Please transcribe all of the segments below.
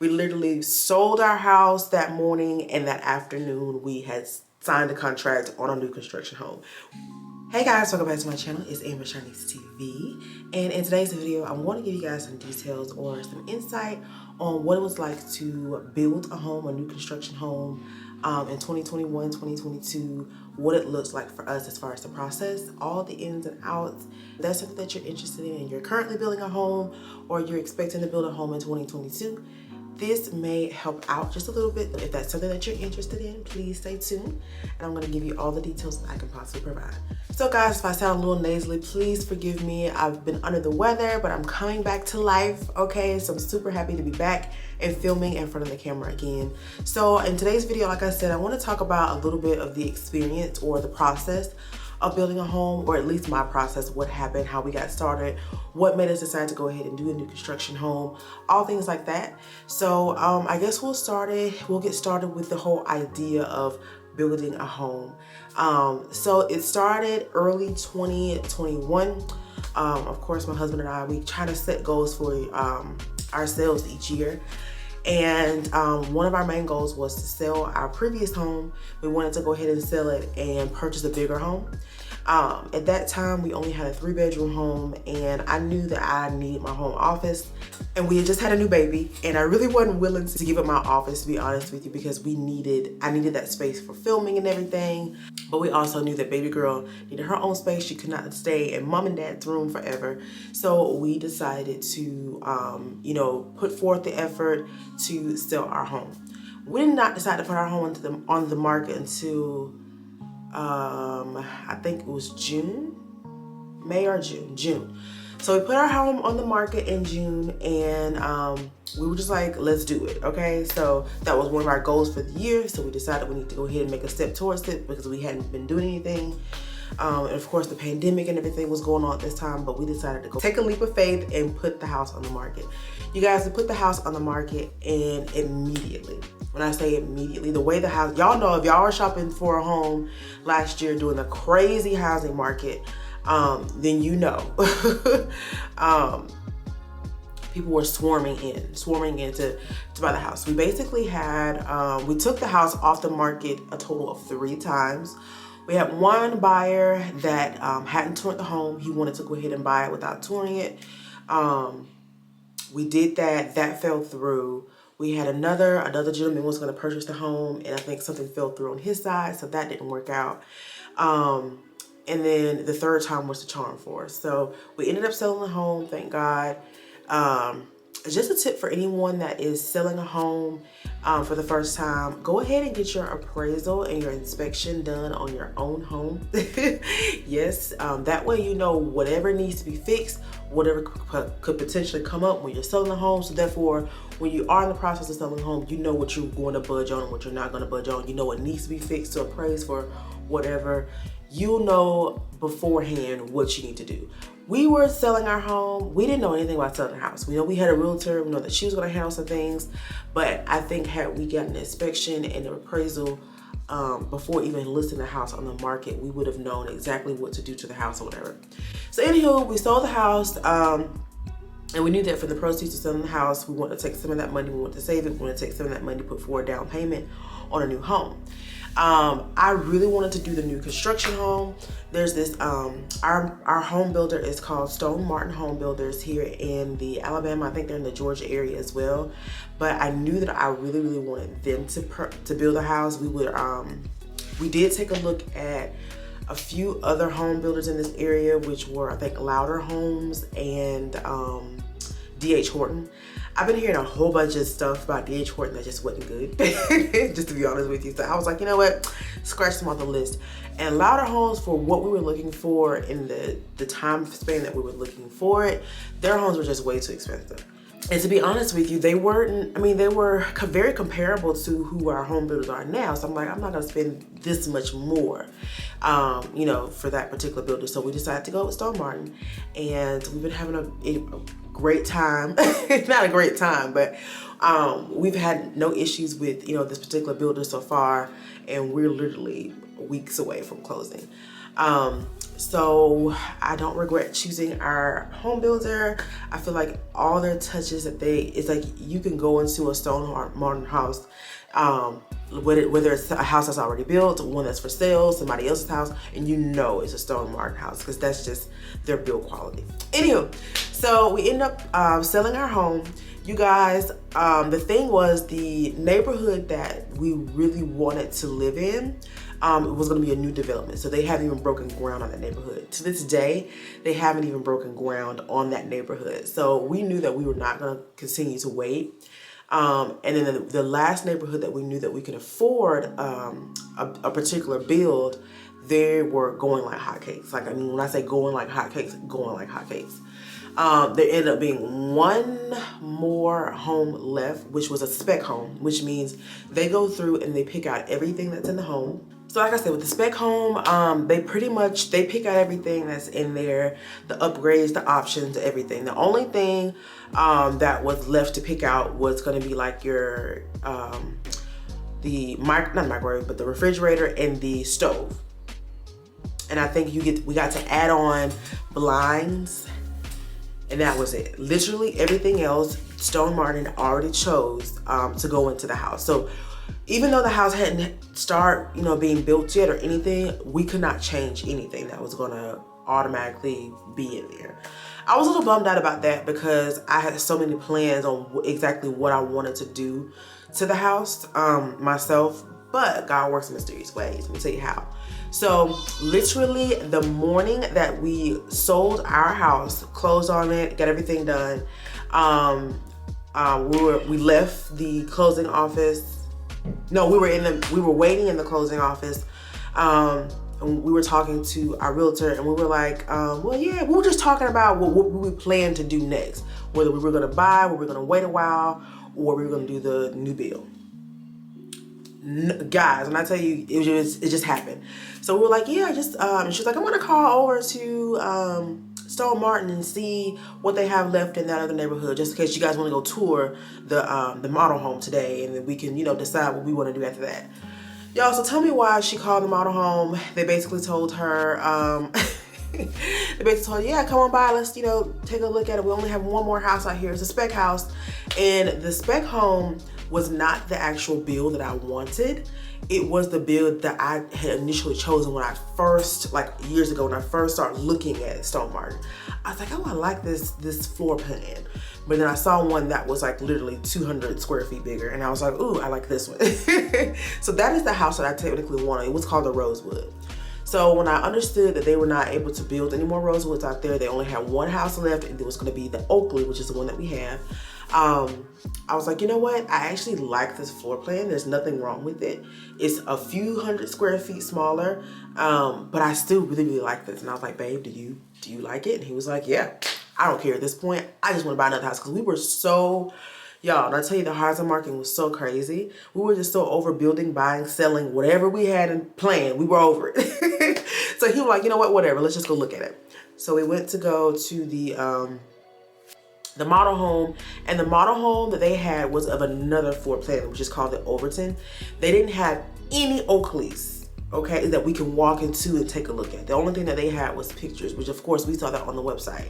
We literally sold our house that morning, and that afternoon we had signed a contract on a new construction home. Hey guys, welcome back to my channel. It's Amber Shanice TV, and in today's video I want to give you guys some details or some insight on what it was like to build a home, a new construction home, in 2021, 2022, what it looks like for us as far as the process, all the ins and outs. If that's something that you're interested in and you're currently building a home or you're expecting to build a home in 2022, this may help out just a little bit. If that's something that you're interested in, please stay tuned, and I'm going to give you all the details that I can possibly provide. So guys, if I sound a little nasally, please forgive me. I've been under the weather, but I'm coming back to life, okay? So I'm super happy to be back and filming in front of the camera again. So in today's video, like I said, I want to talk about a little bit of the experience or the process of building a home, or at least my process, what happened, how we got started, what made us decide to go ahead and do a new construction home, all things like that. So I guess we'll get started with the whole idea of building a home. So it started early 2021. Of course, my husband and I, we try to set goals for ourselves each year. And one of our main goals was to sell our previous home. We wanted to go ahead and sell it and purchase a bigger home. At that time, we only had a 3-bedroom home, and I knew that I needed my home office. And we had just had a new baby, and I really wasn't willing to give up my office, to be honest with you, because I needed that space for filming and everything. But we also knew that baby girl needed her own space. She could not stay in mom and dad's room forever. So we decided to, put forth the effort to sell our home. We did not decide to put our home on the market until I think it was May or June. So we put our home on the market in June, and we were just like, let's do it, okay? So that was one of our goals for the year. So we decided we need to go ahead and make a step towards it because we hadn't been doing anything. And of course the pandemic and everything was going on at this time, but we decided to go take a leap of faith and put the house on the market. You guys, we put the house on the market, and immediately, when I say immediately, the way the house, y'all know, if y'all were shopping for a home last year during the crazy housing market, then you know. People were swarming in to buy the house. We basically had, we took the house off the market a total of 3 times. We had one buyer that hadn't toured the home. He wanted to go ahead and buy it without touring it. We did that. That fell through. We had another gentleman was going to purchase the home, and I think something fell through on his side, so that didn't work out. And then the 3rd time was the charm for us. So we ended up selling the home, thank God. Just a tip for anyone that is selling a home for the first time: go ahead and get your appraisal and your inspection done on your own home. Yes, that way you know whatever needs to be fixed, whatever could potentially come up when you're selling a home. So therefore, when you are in the process of selling a home, you know what you're going to budge on and what you're not going to budge on. You know what needs to be fixed to appraise for whatever. You'll know beforehand what you need to do. We were selling our home. We didn't know anything about selling a house. We know we had a realtor. We know that she was going to handle some things. But I think had we gotten an inspection and an appraisal before even listing the house on the market, we would have known exactly what to do to the house or whatever. So anywho, we sold the house. And we knew that for the proceeds of selling the house, we wanted to take some of that money. We wanted to save it. We wanted to take some of that money, put forward down payment on a new home. I really wanted to do the new construction home. There's this, our home builder is called Stone Martin Home Builders here in the Alabama. I think they're in the Georgia area as well. But I knew that I really, really wanted them to build a house. We did take a look at a few other home builders in this area, which were, I think, Louder Homes and D.H. Horton. I've been hearing a whole bunch of stuff about D.H. Horton that just wasn't good, just to be honest with you. So I was like, you know what, scratch them off the list. And Louder Homes, for what we were looking for in the time span that we were looking for it, their homes were just way too expensive. And to be honest with you, they weren't, they were very comparable to who our home builders are now. So I'm like, I'm not gonna spend this much more, for that particular builder. So we decided to go with Stone Martin, and we've been having a great time. It's not a great time, but we've had no issues with, this particular builder so far, and we're literally weeks away from closing. So I don't regret choosing our home builder. I feel like all their touches that it's like you can go into a stone modern house, whether it's a house that's already built, one that's for sale, somebody else's house, and you know it's a stone modern house because that's just their build quality. Anywho, so we end up selling our home. You guys, the thing was, the neighborhood that we really wanted to live in, it was going to be a new development. So they haven't even broken ground on that neighborhood. To this day, they haven't even broken ground on that neighborhood. So we knew that we were not going to continue to wait. And then the last neighborhood that we knew that we could afford a particular build, they were going like hotcakes. Like, I mean, when I say going like hotcakes, going like hotcakes. There ended up being one more home left, which was a spec home, which means they go through and they pick out everything that's in the home. So like I said, with the spec home, they pick out everything that's in there, the upgrades, the options, everything. The only thing that was left to pick out was going to be like your, not the microwave, but the refrigerator and the stove. And I think we got to add on blinds, and that was it. Literally everything else, Stone Martin already chose to go into the house. So even though the house hadn't started, being built yet or anything, we could not change anything that was gonna automatically be in there. I was a little bummed out about that because I had so many plans on exactly what I wanted to do to the house myself, but God works in mysterious ways. Let me tell you how. So literally the morning that we sold our house, closed on it, got everything done, we left the closing office. No, we were waiting in the closing office. And we were talking to our realtor, and we were like, well, yeah, we were just talking about what we planned to do next, whether we were gonna buy, whether we were gonna wait a while, or we were gonna do the new build. Guys, when I tell you, it just happened. So we were like, yeah, and she's like, I'm gonna call over to Stone Martin and see what they have left in that other neighborhood, just in case you guys want to go tour the model home today, and then we can, decide what we want to do after that. Y'all, so tell me why she called the model home. They basically told her, yeah, come on by, let's, take a look at it. We only have one more house out here. It's a spec house, and the spec home was not the actual build that I wanted. It was the build that I had initially chosen when I first, like years ago, when I first started looking at Stone Martin. I was like, oh, I like this floor plan. But then I saw one that was like literally 200 square feet bigger, and I was like, ooh, I like this one. So that is the house that I technically wanted. It was called the Rosewood. So when I understood that they were not able to build any more Rosewoods out there, they only had one house left, and it was gonna be the Oakley, which is the one that we have. I was like, you know what? I actually like this floor plan. There's nothing wrong with it. It's a few hundred square feet smaller, but I still really, really like this. And I was like, babe, do you like it? And he was like, yeah, I don't care at this point. I just want to buy another house, because we were so, y'all, and I tell you, the housing market was so crazy. We were just so over building, buying, selling, whatever we had in plan, we were over it. So he was like, you know what, whatever, let's just go look at it. So we went to go to the model home, and the model home that they had was of another floor plan, which is called the Overton. They didn't have any Oakleys, okay, that we can walk into and take a look at. The only thing that they had was pictures, which of course we saw that on the website.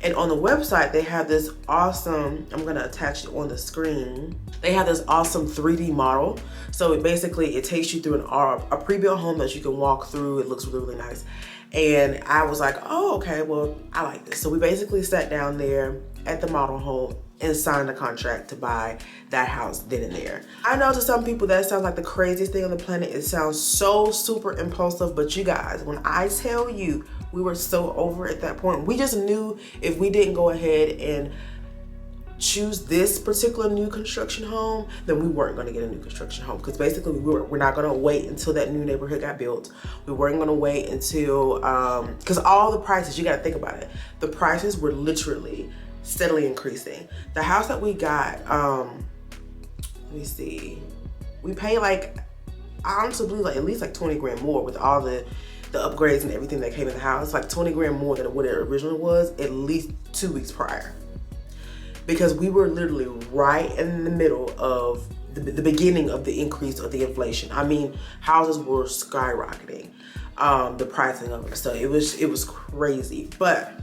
And on the website, they have this awesome, I'm gonna attach it on the screen. They have this awesome 3D model. So it takes you through a pre-built home that you can walk through. It looks really, really nice. And I was like, oh, okay, well, I like this. So we basically sat down there at the model home and signed a contract to buy that house then and there. I know to some people that sounds like the craziest thing on the planet. It sounds so super impulsive, but you guys, when I tell you, we were so over at that point. We just knew if we didn't go ahead and choose this particular new construction home, then we weren't going to get a new construction home, because basically we're not going to wait until that new neighborhood got built. We weren't going to wait until because all the prices, you got to think about it, the prices were literally steadily increasing. The house that we got, let me see, we paid like, honestly, like at least like 20 grand more with all the upgrades and everything that came in the house. Like 20 grand more than what it originally was at least 2 weeks prior, because we were literally right in the middle of the beginning of the increase of the inflation. I mean, houses were skyrocketing, the pricing of it. So it was crazy, but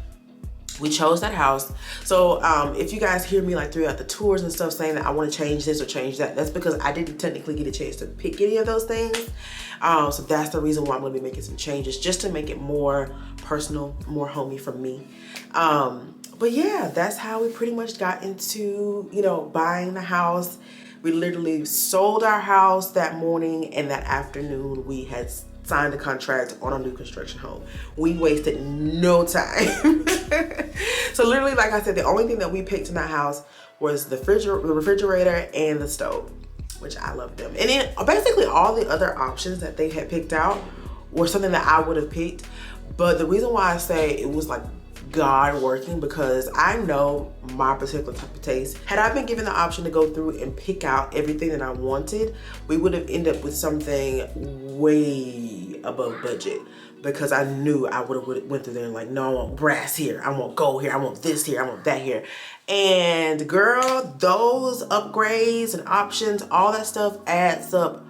we chose that house. So if you guys hear me like throughout the tours and stuff saying that I want to change this or change that, that's because I didn't technically get a chance to pick any of those things. So that's the reason why I'm going to be making some changes, just to make it more personal, more homey for me. But yeah, that's how we pretty much got into, you know, buying the house. We literally sold our house that morning, and that afternoon we had signed a contract on a new construction home. We wasted no time. So literally, like I said, the only thing that we picked in that house was the refrigerator and the stove, which I love them. And then basically all the other options that they had picked out were something that I would have picked. But the reason why I say it was like God working, because I know my particular type of taste. Had I been given the option to go through and pick out everything that I wanted, we would have ended up with something way above budget, because I knew I would have went through there and like, no, I want brass here, I want gold here, I want this here, I want that here. And girl, those upgrades and options, all that stuff adds up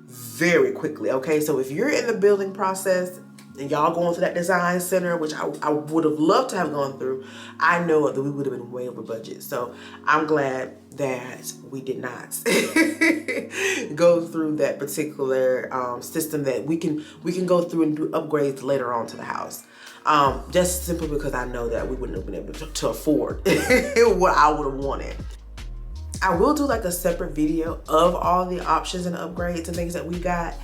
very quickly, okay? So if you're in the building process and y'all going to that design center, which I would have loved to have gone through, I know that we would have been way over budget. So I'm glad that we did not go through that particular system, that we can go through and do upgrades later on to the house. Just simply because I know that we wouldn't have been able to afford what I would have wanted. I will do like a separate video of all the options and upgrades and things that we got.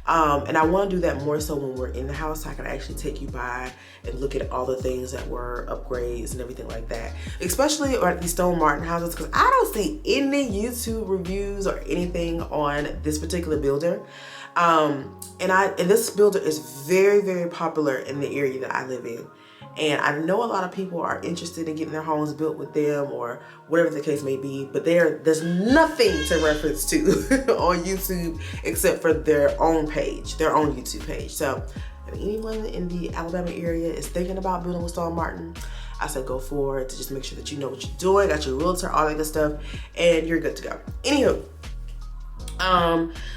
And I want to do that more so when we're in the house, so I can actually take you by and look at all the things that were upgrades and everything like that. Especially at these Stone Martin houses, because I don't see any YouTube reviews or anything on this particular builder. And this builder is very, very popular in the area that I live in. And I know a lot of people are interested in getting their homes built with them, or whatever the case may be, but there's nothing to reference to on YouTube except for their own page, their own YouTube page. So if anyone in the Alabama area is thinking about building with Stone Martin, I said go for it, to just make sure that you know what you're doing, got your realtor, all that good stuff, and you're good to go. Anywho,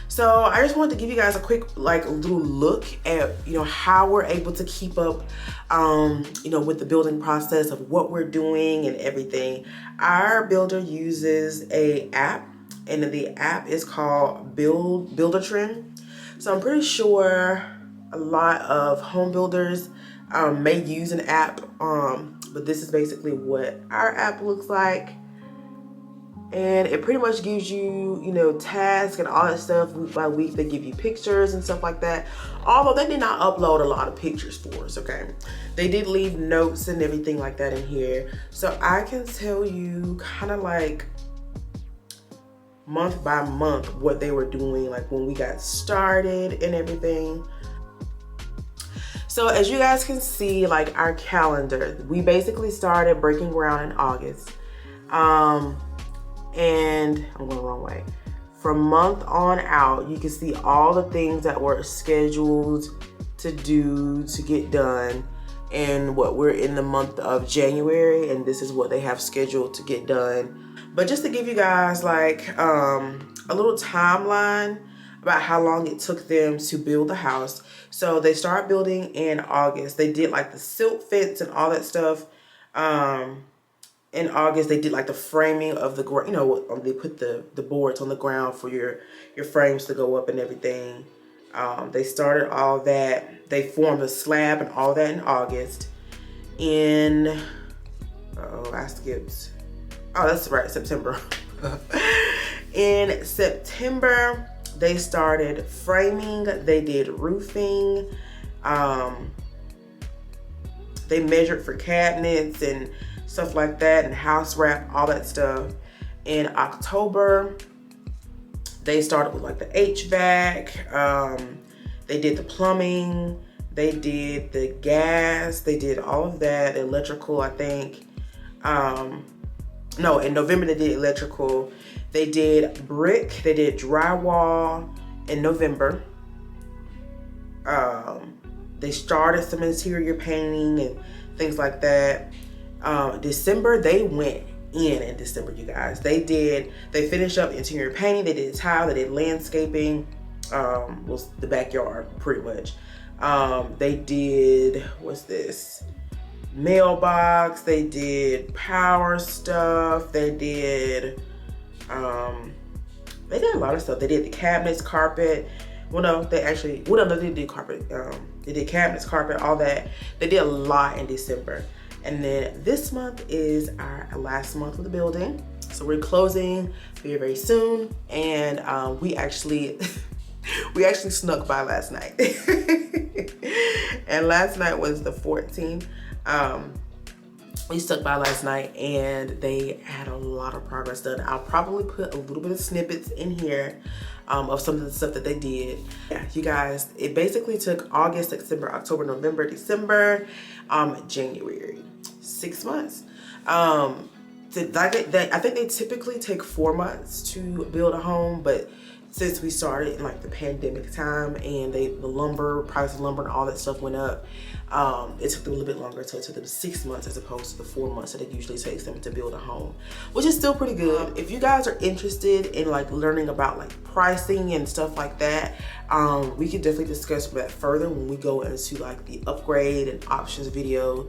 so I just wanted to give you guys a quick like little look at, you know, how we're able to keep up, you know, with the building process of what we're doing and everything. Our builder uses a app, and the app is called Builder Trend. So I'm pretty sure a lot of home builders may use an app, but this is basically what our app looks like. And it pretty much gives you, you know, tasks and all that stuff week by week. They give you pictures and stuff like that. Although they did not upload a lot of pictures for us, okay? They did leave notes and everything like that in here. So I can tell you kind of like month by month what they were doing, like when we got started and everything. So as you guys can see, like our calendar, we basically started breaking ground in August. And I'm going the wrong way. From month on out, you can see all the things that were scheduled to do, to get done. And what we're in the month of January, and this is what they have scheduled to get done. But just to give you guys like a little timeline about how long it took them to build the house. So they started building in August. They did like the silt fence and all that stuff. In August, they did like the framing of the, you know, they put the boards on the ground for your frames to go up and everything. They started all that. They formed a slab and all that in August. I skipped. Oh, that's right, September. In September, they started framing. They did roofing. They measured for cabinets and stuff like that, and house wrap, all that stuff. In October, they started with like the HVAC. They did the plumbing. They did the gas. They did all of that. Electrical, I think. No, in November they did electrical. They did brick. They did drywall in November. They started some interior painting and things like that. December, they went in December, you guys. They finished up interior painting, they did tile, they did landscaping, was the backyard pretty much. They did, what's this? Mailbox, they did power stuff, they did a lot of stuff. They did the cabinets, carpet. Well, no, they did carpet. They did cabinets, carpet, all that. They did a lot in December. And then this month is our last month of the building. So we're closing very, very soon. And we actually snuck by last night. And last night was the 14th. We stuck by last night and they had a lot of progress done. I'll probably put a little bit of snippets in here of some of the stuff that they did. Yeah, you guys, it basically took August, September, October, November, December, January, 6 months. I think they typically take 4 months to build a home, but since we started in like the pandemic time and the price of lumber and all that stuff went up, it took them a little bit longer. So it took them 6 months as opposed to the 4 months that it usually takes them to build a home, which is still pretty good. If you guys are interested in like learning about like pricing and stuff like that, we can definitely discuss that further when we go into like the upgrade and options video.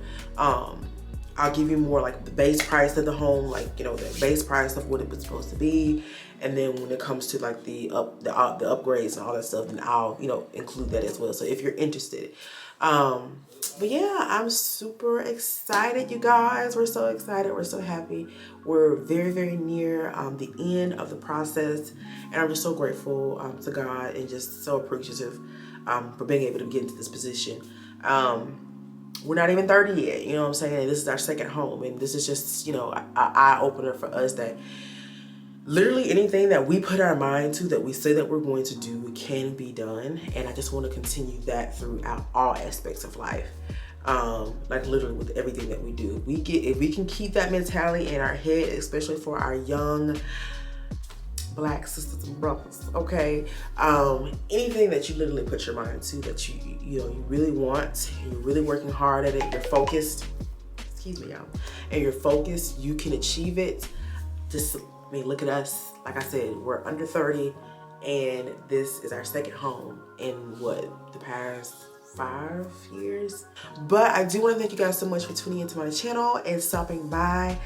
I'll give you more like the base price of the home, like, you know, the base price of what it was supposed to be. And then when it comes to like the upgrades and all that stuff, then I'll, you know, include that as well. So if you're interested. But yeah, I'm super excited, you guys. We're so excited. We're so happy. We're very, very near the end of the process. And I'm just so grateful to God and just so appreciative for being able to get into this position. We're not even 30 yet, you know what I'm saying? This is our second home, and this is just, you know, an eye-opener for us that literally anything that we put our mind to, that we say that we're going to do, can be done. And I just want to continue that throughout all aspects of life. Like literally with everything that we do. If we can keep that mentality in our head, especially for our young Black sisters and brothers, okay? Anything that you literally put your mind to, that you really want, you're really working hard at it, you're focused, excuse me, y'all, and you're focused, you can achieve it. Just, I mean, look at us. Like I said, we're under 30, and this is our second home in what, the past 5 years. But I do want to thank you guys so much for tuning into my channel and stopping by.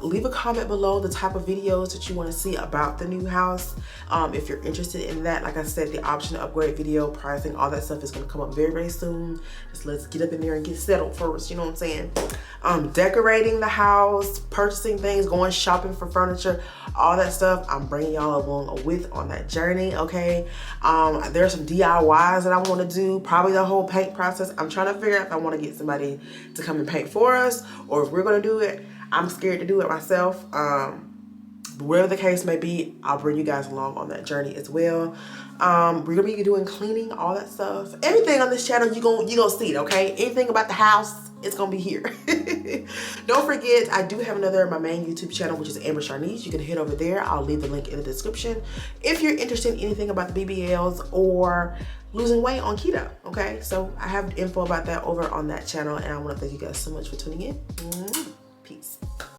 Leave a comment below the type of videos that you want to see about the new house. If you're interested in that, like I said, the option upgrade video, pricing, all that stuff is going to come up very, very soon. Just let's get up in there and get settled first, you know what I'm saying? Decorating the house, purchasing things, going shopping for furniture, all that stuff, I'm bringing y'all along with on that journey, okay? There's some DIYs that I want to do, probably the whole paint process. I'm trying to figure out if I want to get somebody to come and paint for us, or if we're going to do it. I'm scared to do it myself. Whatever the case may be, I'll bring you guys along on that journey as well. We're gonna be doing cleaning, all that stuff. Everything on this channel, you gonna see it, okay? Anything about the house, it's gonna be here. Don't forget, I do have my main YouTube channel, which is Amber Sharnice. You can head over there. I'll leave the link in the description if you're interested in anything about the BBLs or losing weight on keto, okay? So I have info about that over on that channel, and I want to thank you guys so much for tuning in. Peace.